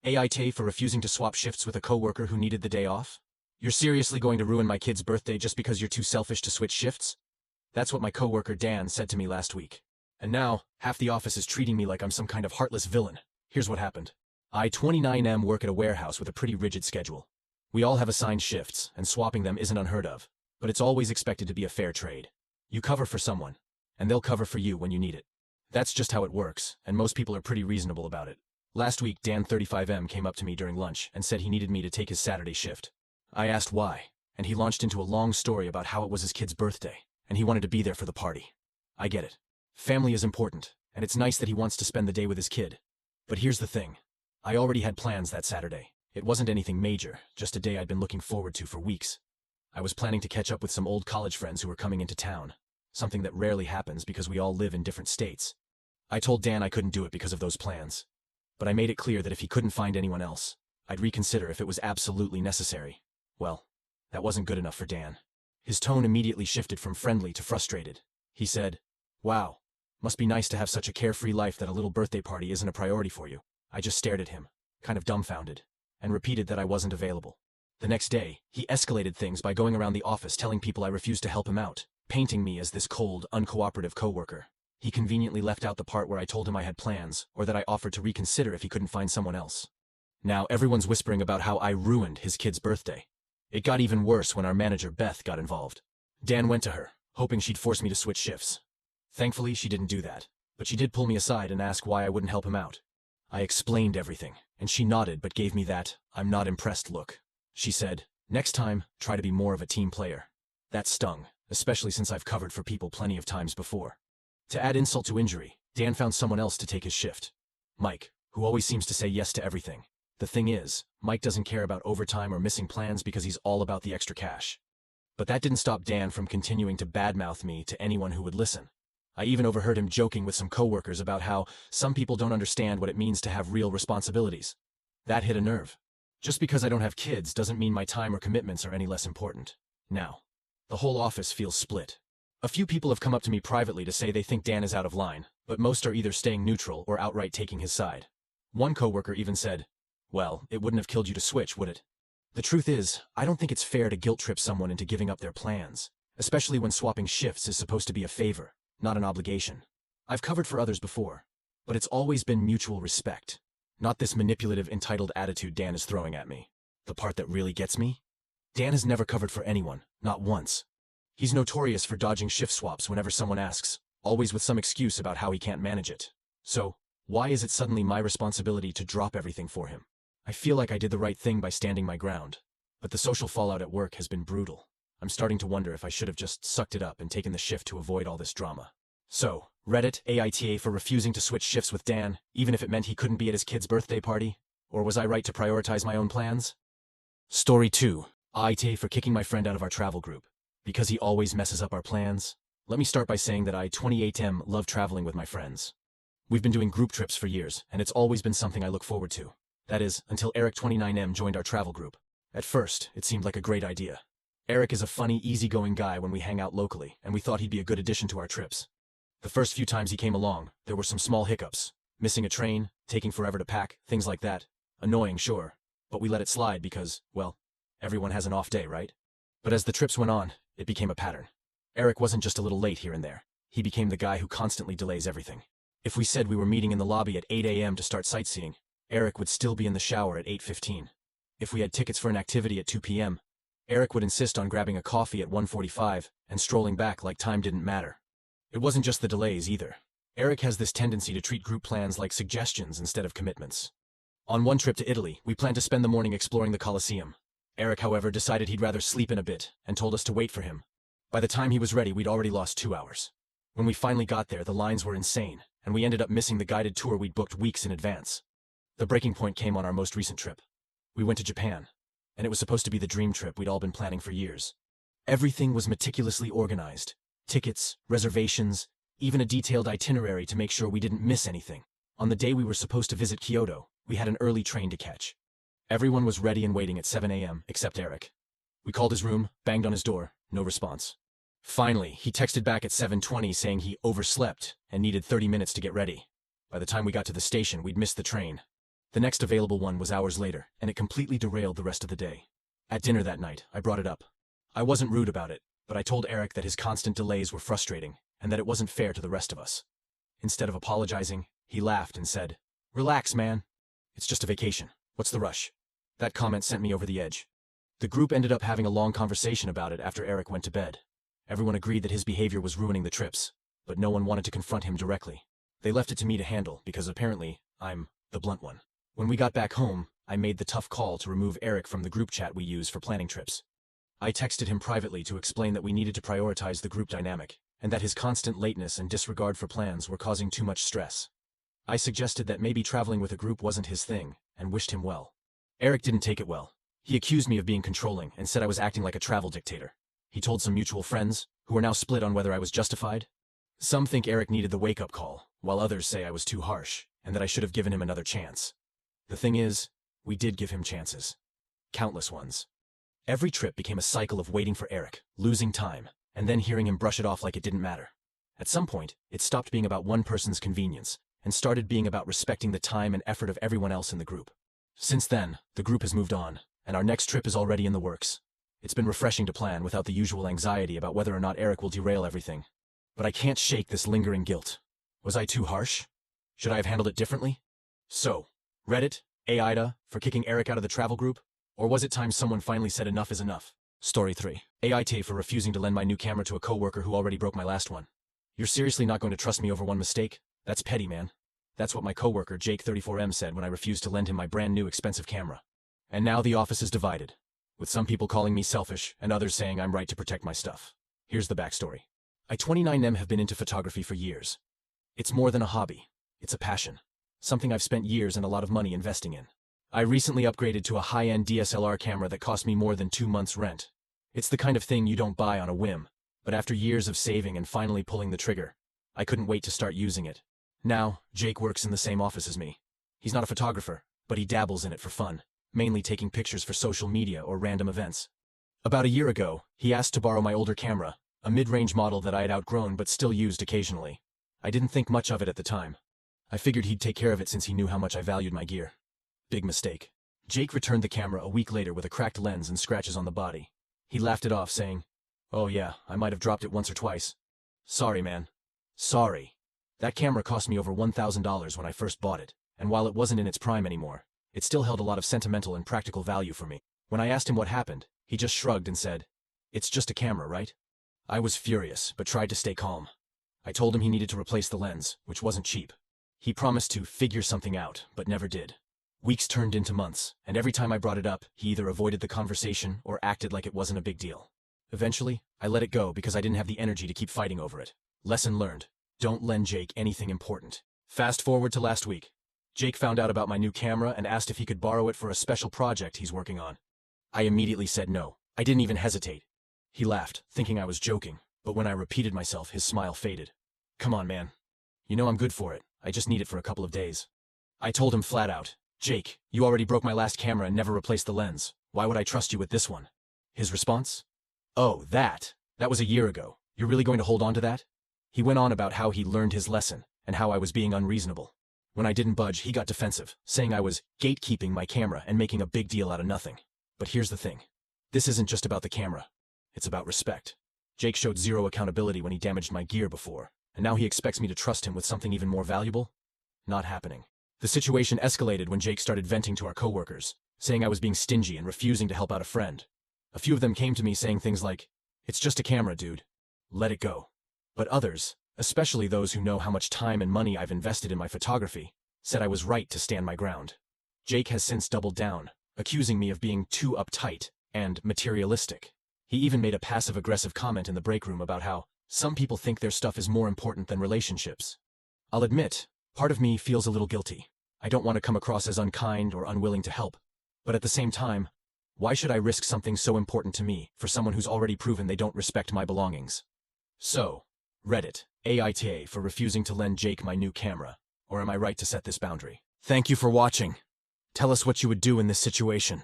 AITA for refusing to swap shifts with a coworker who needed the day off? You're seriously going to ruin my kid's birthday just because you're too selfish to switch shifts? That's what my coworker Dan said to me last week. And now, half the office is treating me like I'm some kind of heartless villain. Here's what happened. I, 29M, work at a warehouse with a pretty rigid schedule. We all have assigned shifts, and swapping them isn't unheard of, but it's always expected to be a fair trade. You cover for someone, and they'll cover for you when you need it. That's just how it works, and most people are pretty reasonable about it. Last week, Dan 35M came up to me during lunch and said he needed me to take his Saturday shift. I asked why, and he launched into a long story about how it was his kid's birthday, and he wanted to be there for the party. I get it. Family is important, and it's nice that he wants to spend the day with his kid. But here's the thing. I already had plans that Saturday. It wasn't anything major, just a day I'd been looking forward to for weeks. I was planning to catch up with some old college friends who were coming into town, something that rarely happens because we all live in different states. I told Dan I couldn't do it because of those plans, but I made it clear that if he couldn't find anyone else, I'd reconsider if it was absolutely necessary. Well, that wasn't good enough for Dan. His tone immediately shifted from friendly to frustrated. He said, "Wow, must be nice to have such a carefree life that a little birthday party isn't a priority for you." I just stared at him, kind of dumbfounded, and repeated that I wasn't available. The next day, he escalated things by going around the office telling people I refused to help him out, painting me as this cold, uncooperative coworker. He conveniently left out the part where I told him I had plans, or that I offered to reconsider if he couldn't find someone else. Now everyone's whispering about how I ruined his kid's birthday. It got even worse when our manager Beth got involved. Dan went to her, hoping she'd force me to switch shifts. Thankfully, she didn't do that, but she did pull me aside and ask why I wouldn't help him out. I explained everything, and she nodded but gave me that "I'm not impressed" look. She said, "Next time, try to be more of a team player." That stung, especially since I've covered for people plenty of times before. To add insult to injury, Dan found someone else to take his shift. Mike, who always seems to say yes to everything. The thing is, Mike doesn't care about overtime or missing plans because he's all about the extra cash. But that didn't stop Dan from continuing to badmouth me to anyone who would listen. I even overheard him joking with some coworkers about how some people don't understand what it means to have real responsibilities. That hit a nerve. Just because I don't have kids doesn't mean my time or commitments are any less important. Now, the whole office feels split. A few people have come up to me privately to say they think Dan is out of line, but most are either staying neutral or outright taking his side. One coworker even said, "Well, it wouldn't have killed you to switch, would it?" The truth is, I don't think it's fair to guilt trip someone into giving up their plans, especially when swapping shifts is supposed to be a favor, not an obligation. I've covered for others before, but it's always been mutual respect, not this manipulative, entitled attitude Dan is throwing at me. The part that really gets me? Dan has never covered for anyone, not once. He's notorious for dodging shift swaps whenever someone asks, always with some excuse about how he can't manage it. So, why is it suddenly my responsibility to drop everything for him? I feel like I did the right thing by standing my ground, but the social fallout at work has been brutal. I'm starting to wonder if I should have just sucked it up and taken the shift to avoid all this drama. So, Reddit, AITA for refusing to switch shifts with Dan, even if it meant he couldn't be at his kid's birthday party? Or was I right to prioritize my own plans? Story 2. AITA for kicking my friend out of our travel group, because he always messes up our plans. Let me start by saying that I, 28M, love traveling with my friends. We've been doing group trips for years, and it's always been something I look forward to. That is, until Eric, 29M, joined our travel group. At first, it seemed like a great idea. Eric is a funny, easygoing guy when we hang out locally, and we thought he'd be a good addition to our trips. The first few times he came along, there were some small hiccups. Missing a train, taking forever to pack, things like that. Annoying, sure, but we let it slide because, well, everyone has an off day, right? But as the trips went on, it became a pattern. Eric wasn't just a little late here and there. He became the guy who constantly delays everything. If we said we were meeting in the lobby at 8 a.m. to start sightseeing, Eric would still be in the shower at 8:15. If we had tickets for an activity at 2 p.m., Eric would insist on grabbing a coffee at 1:45 and strolling back like time didn't matter. It wasn't just the delays either. Eric has this tendency to treat group plans like suggestions instead of commitments. On one trip to Italy, we planned to spend the morning exploring the Colosseum. Eric, however, decided he'd rather sleep in a bit and told us to wait for him. By the time he was ready, we'd already lost 2 hours. When we finally got there, the lines were insane, and we ended up missing the guided tour we'd booked weeks in advance. The breaking point came on our most recent trip. We went to Japan, and it was supposed to be the dream trip we'd all been planning for years. Everything was meticulously organized. Tickets, reservations, even a detailed itinerary to make sure we didn't miss anything. On the day we were supposed to visit Kyoto, we had an early train to catch. Everyone was ready and waiting at 7 a.m. except Eric. We called his room, banged on his door, no response. Finally, he texted back at 7:20 saying he overslept and needed 30 minutes to get ready. By the time we got to the station, we'd missed the train. The next available one was hours later, and it completely derailed the rest of the day. At dinner that night, I brought it up. I wasn't rude about it, but I told Eric that his constant delays were frustrating, and that it wasn't fair to the rest of us. Instead of apologizing, he laughed and said, "Relax, man. It's just a vacation. What's the rush?" That comment sent me over the edge. The group ended up having a long conversation about it after Eric went to bed. Everyone agreed that his behavior was ruining the trips, but no one wanted to confront him directly. They left it to me to handle because apparently I'm the blunt one. When we got back home, I made the tough call to remove Eric from the group chat we use for planning trips. I texted him privately to explain that we needed to prioritize the group dynamic, and that his constant lateness and disregard for plans were causing too much stress. I suggested that maybe traveling with a group wasn't his thing, and wished him well. Eric didn't take it well. He accused me of being controlling and said I was acting like a travel dictator. He told some mutual friends, who are now split on whether I was justified. Some think Eric needed the wake-up call, while others say I was too harsh, and that I should have given him another chance. The thing is, we did give him chances. Countless ones. Every trip became a cycle of waiting for Eric, losing time, and then hearing him brush it off like it didn't matter. At some point, it stopped being about one person's convenience, and started being about respecting the time and effort of everyone else in the group. Since then, the group has moved on, and our next trip is already in the works. It's been refreshing to plan without the usual anxiety about whether or not Eric will derail everything. But I can't shake this lingering guilt. Was I too harsh? Should I have handled it differently? So, Reddit, AITA, for kicking Eric out of the travel group? Or was it time someone finally said enough is enough? Story 3. AITA for refusing to lend my new camera to a coworker who already broke my last one. You're seriously not going to trust me over one mistake? That's petty, man. That's what my coworker Jake 34M said when I refused to lend him my brand new expensive camera. And now the office is divided, with some people calling me selfish and others saying I'm right to protect my stuff. Here's the backstory. I 29M have been into photography for years. It's more than a hobby. It's a passion. Something I've spent years and a lot of money investing in. I recently upgraded to a high-end DSLR camera that cost me more than 2 months' rent. It's the kind of thing you don't buy on a whim, but after years of saving and finally pulling the trigger, I couldn't wait to start using it. Now, Jake works in the same office as me. He's not a photographer, but he dabbles in it for fun, mainly taking pictures for social media or random events. About a year ago, he asked to borrow my older camera, a mid-range model that I had outgrown but still used occasionally. I didn't think much of it at the time. I figured he'd take care of it since he knew how much I valued my gear. Big mistake. Jake returned the camera a week later with a cracked lens and scratches on the body. He laughed it off, saying, "Oh yeah, I might have dropped it once or twice. Sorry, man. Sorry. That camera cost me over $1,000 when I first bought it, and while it wasn't in its prime anymore, it still held a lot of sentimental and practical value for me." When I asked him what happened, he just shrugged and said, "It's just a camera, right?" I was furious, but tried to stay calm. I told him he needed to replace the lens, which wasn't cheap. He promised to figure something out, but never did. Weeks turned into months, and every time I brought it up, he either avoided the conversation or acted like it wasn't a big deal. Eventually, I let it go because I didn't have the energy to keep fighting over it. Lesson learned. Don't lend Jake anything important. Fast forward to last week. Jake found out about my new camera and asked if he could borrow it for a special project he's working on. I immediately said no. I didn't even hesitate. He laughed, thinking I was joking, but when I repeated myself, his smile faded. "Come on, man. You know I'm good for it. I just need it for a couple of days." I told him flat out, "Jake, you already broke my last camera and never replaced the lens. Why would I trust you with this one?" His response? "Oh, that was a year ago. You're really going to hold on to that?" He went on about how he learned his lesson and how I was being unreasonable. When I didn't budge, he got defensive, saying I was gatekeeping my camera and making a big deal out of nothing. But here's the thing. This isn't just about the camera. It's about respect. Jake showed zero accountability when he damaged my gear before, and now he expects me to trust him with something even more valuable? Not happening. The situation escalated when Jake started venting to our coworkers, saying I was being stingy and refusing to help out a friend. A few of them came to me saying things like, "It's just a camera, dude. Let it go." But others, especially those who know how much time and money I've invested in my photography, said I was right to stand my ground. Jake has since doubled down, accusing me of being too uptight and materialistic. He even made a passive-aggressive comment in the break room about how some people think their stuff is more important than relationships. I'll admit, part of me feels a little guilty. I don't want to come across as unkind or unwilling to help. But at the same time, why should I risk something so important to me for someone who's already proven they don't respect my belongings? So, Reddit, AITA for refusing to lend Jake my new camera. Or am I right to set this boundary? Thank you for watching. Tell us what you would do in this situation.